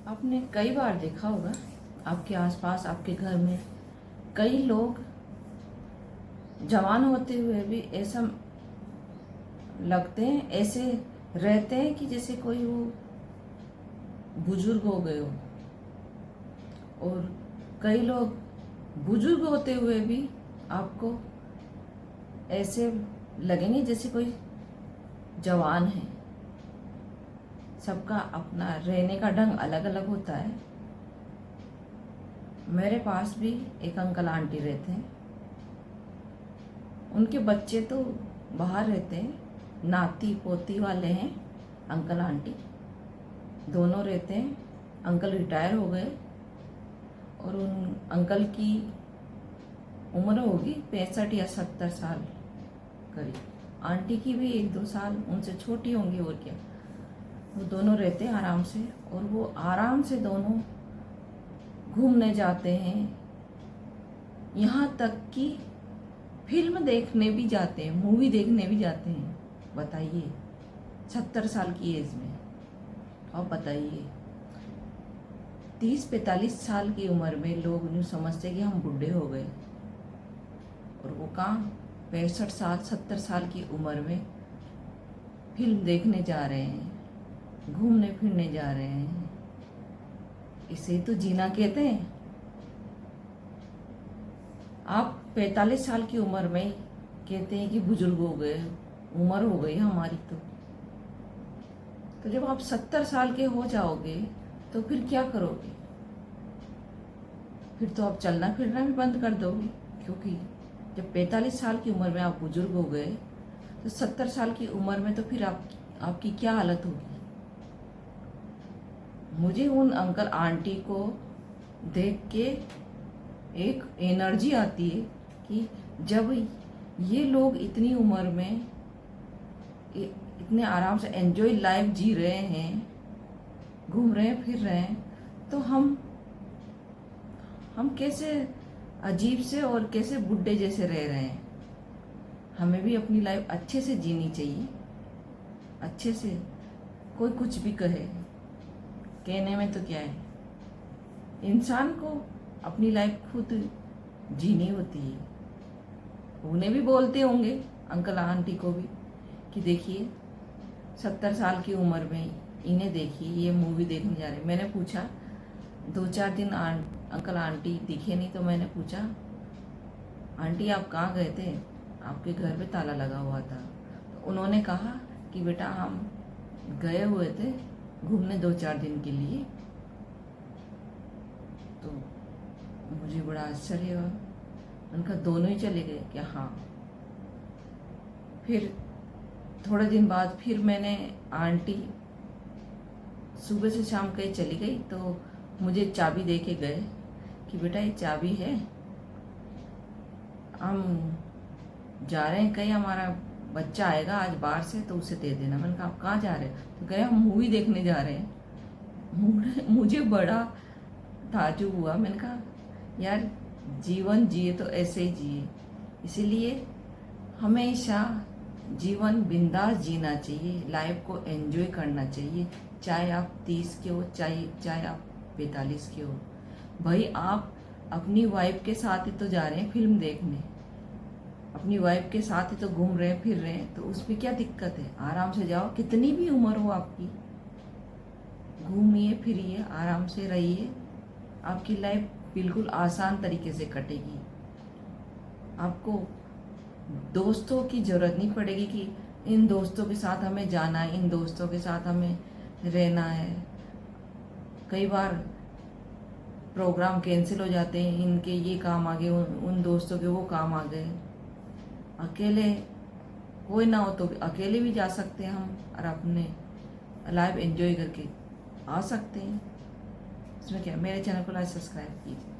आपने कई बार देखा होगा आपके आसपास आपके घर में कई लोग जवान होते हुए भी ऐसा लगते हैं, ऐसे रहते हैं कि जैसे कोई वो बुजुर्ग हो गए हो। और कई लोग बुजुर्ग होते हुए भी आपको ऐसे लगेंगे जैसे कोई जवान है। सबका अपना रहने का ढंग अलग अलग होता है। मेरे पास भी एक अंकल आंटी रहते हैं। उनके बच्चे तो बाहर रहते हैं, नाती पोती वाले हैं। अंकल आंटी दोनों रहते हैं। अंकल रिटायर हो गए और उन अंकल की उम्र होगी 65 या 70 साल करीब। आंटी की भी 1-2 साल उनसे छोटी होंगी और क्या। वो दोनों रहते हैं आराम से, और वो आराम से दोनों घूमने जाते हैं। यहाँ तक कि फिल्म देखने भी जाते हैं, मूवी देखने भी जाते हैं। बताइए 70 साल की एज में। अब बताइए 30-45 साल की उम्र में लोग यूँ समझते कि हम बूढ़े हो गए, और वो कहाँ 65 साल 70 साल की उम्र में फिल्म देखने जा रहे हैं, घूमने फिरने जा रहे हैं। इसे तो जीना कहते हैं। आप 45 साल की उम्र में कहते हैं कि बुजुर्ग हो गए, उम्र हो गई हमारी। तो जब आप 70 साल के हो जाओगे तो फिर क्या करोगे? फिर तो आप चलना फिरना भी बंद कर दोगे, क्योंकि जब 45 साल की उम्र में आप बुजुर्ग हो गए तो 70 साल की उम्र में तो फिर आपकी क्या हालत होगी? मुझे उन अंकल आंटी को देख के एक एनर्जी आती है कि जब ये लोग इतनी उम्र में इतने आराम से एंजॉय लाइफ जी रहे हैं, घूम रहे हैं फिर रहे हैं, तो हम कैसे अजीब से और कैसे बुढ़े जैसे रह रहे हैं। हमें भी अपनी लाइफ अच्छे से जीनी चाहिए। अच्छे से कोई कुछ भी कहे, कहने में तो क्या है, इंसान को अपनी लाइफ खुद जीनी होती है। उन्हें भी बोलते होंगे अंकल आंटी को भी कि देखिए 70 साल की उम्र में इन्हें देखिए ये मूवी देखने जा रहे हैं। मैंने पूछा 2-4 दिन अंकल आंटी दिखे नहीं, तो मैंने पूछा आंटी आप कहाँ गए थे? आपके घर पे ताला लगा हुआ था। तो उन्होंने कहा कि बेटा हम गए हुए थे घूमने 2-4 दिन के लिए। तो मुझे बड़ा आश्चर्य हुआ। उनका दोनों ही चले गए क्या? हाँ। फिर थोड़े दिन बाद फिर मैंने आंटी सुबह से शाम कहीं चली गई तो मुझे चाबी दे के गए कि बेटा ये चाबी है, हम जा रहे हैं कहीं, हमारा बच्चा आएगा आज बाहर से तो उसे दे देना। मैंने कहा आप कहाँ जा रहे हैं? तो कहे हम मूवी देखने जा रहे हैं। मुझे बड़ा ताज्जुब हुआ। मैंने कहा यार जीवन जिए तो ऐसे ही जिए, इसीलिए हमेशा जीवन बिंदास जीना चाहिए, लाइफ को एंजॉय करना चाहिए। चाहे आप 30 के हो, चाहे आप 45 के हो। भाई आप अपनी वाइफ के साथ ही तो जा रहे हैं फिल्म देखने, अपनी वाइफ के साथ ही तो घूम रहे हैं फिर रहे हैं, तो उसमें क्या दिक्कत है? आराम से जाओ, कितनी भी उम्र हो आपकी, घूमिए फिरिए, आराम से रहिए। आपकी लाइफ बिल्कुल आसान तरीके से कटेगी। आपको दोस्तों की जरूरत नहीं पड़ेगी कि इन दोस्तों के साथ हमें जाना है, इन दोस्तों के साथ हमें रहना है। कई बार प्रोग्राम कैंसिल हो जाते हैं, इनके ये काम आ गए, उन दोस्तों के वो काम आ गए। अकेले कोई ना हो तो अकेले भी जा सकते हैं हम, और अपने लाइफ एंजॉय करके आ सकते हैं। इसमें क्या, मेरे चैनल को लाइक सब्सक्राइब कीजिए।